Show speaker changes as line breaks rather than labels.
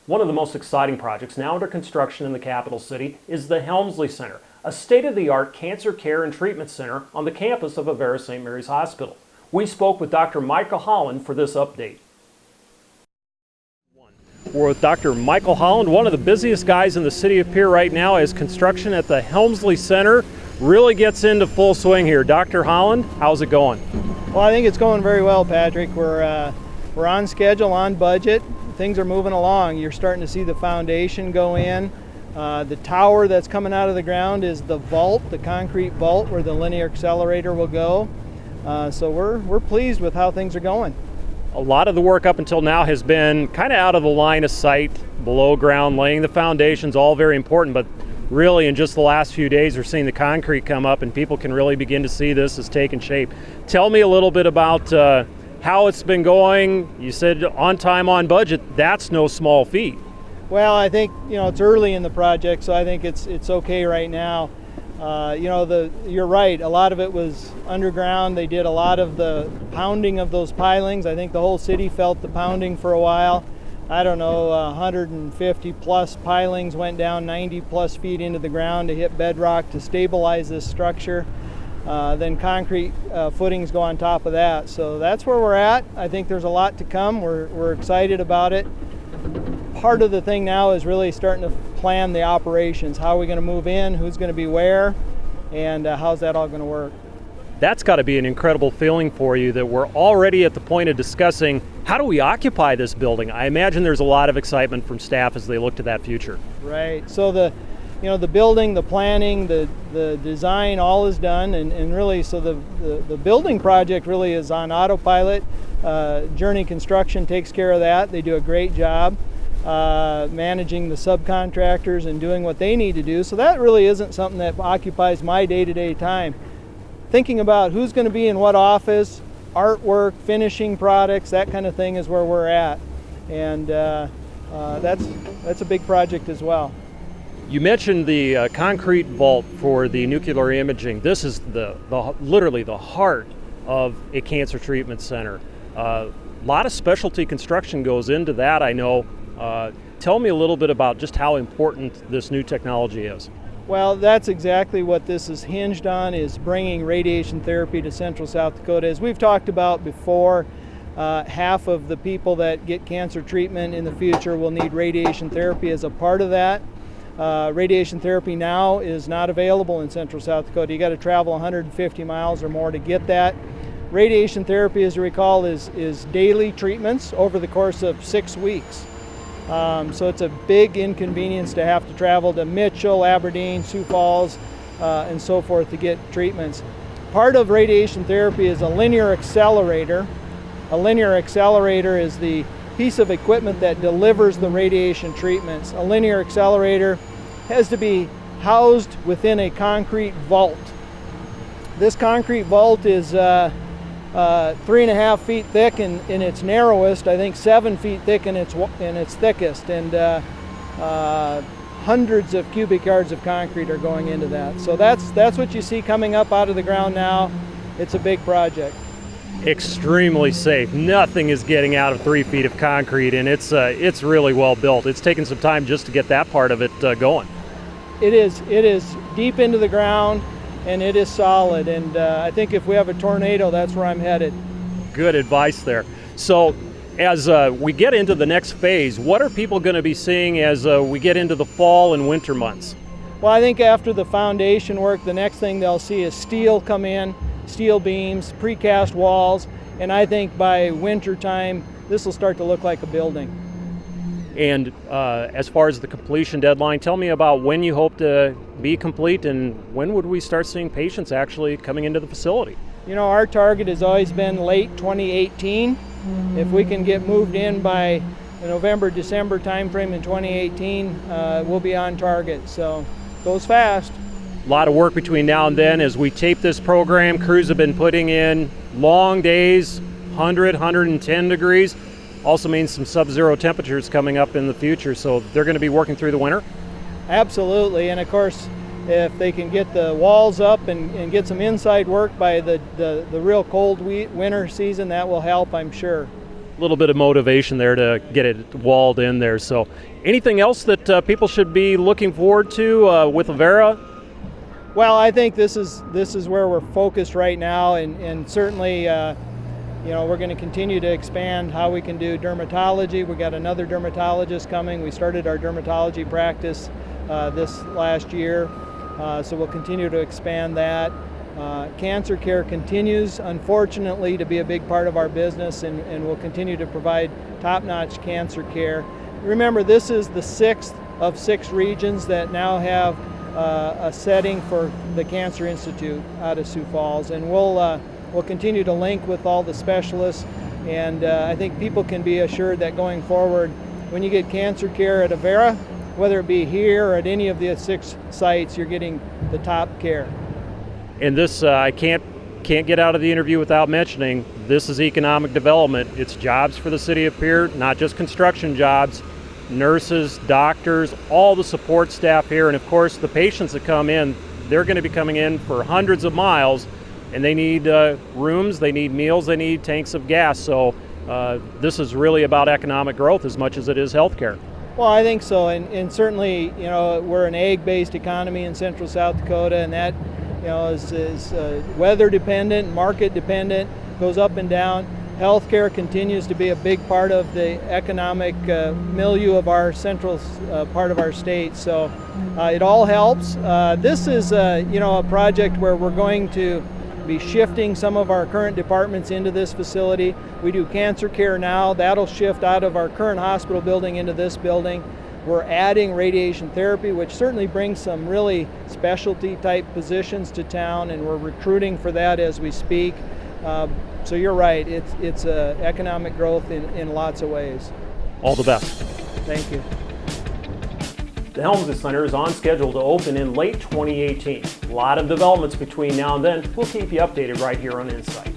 One of the most exciting projects now under construction in the capital city is the Helmsley Center, a state-of-the-art cancer care and treatment center on the campus of Avera St. Mary's Hospital. We spoke with Dr. Mikel Holland for this update. We're with Dr. Mikel Holland, one of the busiest guys in the city of Pierre right now, as construction at the Helmsley Center really gets into full swing here. Dr. Holland, how's it going?
Well, I think it's going very well, Patrick. We're on schedule, on budget. Things are moving along. You're starting to see the foundation go in. The tower that's coming out of the ground is the vault, the concrete vault where the linear accelerator will go. So we're pleased with how things are going.
A lot of the work up until now has been kind of out of the line of sight, below ground, laying the foundations, all very important, but really in just the last few days we're seeing the concrete come up and people can really begin to see this as taking shape. Tell me a little bit about how it's been going. You said on time, on budget. That's no small feat.
Well, I think it's early in the project, so I think it's okay right now. You're right. A lot of it was underground. They did a lot of the pounding of those pilings. I think the whole city felt the pounding for a while. I don't know, 150 plus pilings went down 90 plus feet into the ground to hit bedrock to stabilize this structure. Then concrete footings go on top of that. So that's where we're at. I think there's a lot to come. We're excited about it. Part of the thing now is really starting to plan the operations. How are we going to move in? Who's going to be where? And how's that all going to work?
That's got to be an incredible feeling for you that we're already at the point of discussing how do we occupy this building. I imagine there's a lot of excitement from staff as they look to that future.
Right. So the building, the planning, the design, all is done, and really, so the building project really is on autopilot. Journey Construction takes care of that. They do a great job managing the subcontractors and doing what they need to do. So that really isn't something that occupies my day-to-day time. Thinking about who's going to be in what office, artwork, finishing products, that kind of thing is where we're at, and that's a big project as well.
You mentioned the concrete vault for the nuclear imaging. This is literally the heart of a cancer treatment center. A lot of specialty construction goes into that, I know. Tell me a little bit about just how important this new technology is.
Well, that's exactly what this is hinged on, is bringing radiation therapy to central South Dakota. As we've talked about before, half of the people that get cancer treatment in the future will need radiation therapy as a part of that. Radiation therapy now is not available in central South Dakota. You got to travel 150 miles or more to get that. Radiation therapy, as you recall, is daily treatments over the course of 6 weeks. So it's a big inconvenience to have to travel to Mitchell, Aberdeen, Sioux Falls, and so forth to get treatments. Part of radiation therapy is a linear accelerator. A linear accelerator is the piece of equipment that delivers the radiation treatments. A linear accelerator has to be housed within a concrete vault. This concrete vault is 3.5 feet thick in its narrowest, I think 7 feet thick in its thickest, and hundreds of cubic yards of concrete are going into that. So that's what you see coming up out of the ground now. It's a big project.
Extremely safe. Nothing is getting out of 3 feet of concrete, and it's really well built. It's taken some time just to get that part of it going.
It is deep into the ground, and it is solid, and I think if we have a tornado, that's where I'm headed.
Good advice there. So as we get into the next phase, what are people going to be seeing as we get into the fall and winter months?
Well, I think after the foundation work, the next thing they'll see is steel come in, steel beams, precast walls, and I think by winter time, this will start to look like a building.
And as far as the completion deadline, tell me about when you hope to be complete and when would we start seeing patients actually coming into the facility?
Our target has always been late 2018. If we can get moved in by the November, December timeframe in 2018, we'll be on target. So it goes fast.
A lot of work between now and then. As we tape this program, crews have been putting in long days, 100, 110 degrees. Also means some sub-zero temperatures coming up in the future, so they're going to be working through the winter?
Absolutely, and of course, if they can get the walls up and get some inside work by the real cold winter season, that will help, I'm sure.
little bit of motivation there to get it walled in there. So anything else that people should be looking forward to with Avera?
Well, I think this is where we're focused right now, and certainly we're going to continue to expand how we can do dermatology. We got another dermatologist coming. We started our dermatology practice this last year, so we'll continue to expand that. Cancer care continues, unfortunately, to be a big part of our business, and we'll continue to provide top-notch cancer care. Remember, this is the 6th of 6 regions that now have a setting for the Cancer Institute out of Sioux Falls, and we'll continue to link with all the specialists, and I think people can be assured that going forward, when you get cancer care at Avera, whether it be here or at any of the 6 sites, you're getting the top care.
And this, I can't get out of the interview without mentioning, this is economic development. It's jobs for the city of Pierre, not just construction jobs, nurses, doctors, all the support staff here, and of course the patients that come in, they're going to be coming in for hundreds of miles, and they need rooms, they need meals, they need tanks of gas. So this is really about economic growth as much as it is healthcare.
Well, I think so, and certainly, we're an ag-based economy in central South Dakota, and that is weather dependent, market dependent, goes up and down. Healthcare continues to be a big part of the economic milieu of our central part of our state, so it all helps. This is a project where we're going to be shifting some of our current departments into this facility. We do cancer care now. That'll shift out of our current hospital building into this building. We're adding radiation therapy, which certainly brings some really specialty type positions to town, and we're recruiting for that as we speak. So you're right, it's economic growth in lots of ways.
All the best.
Thank you.
The Helmsley Center is on schedule to open in late 2018. A lot of developments between now and then. We'll keep you updated right here on Insight.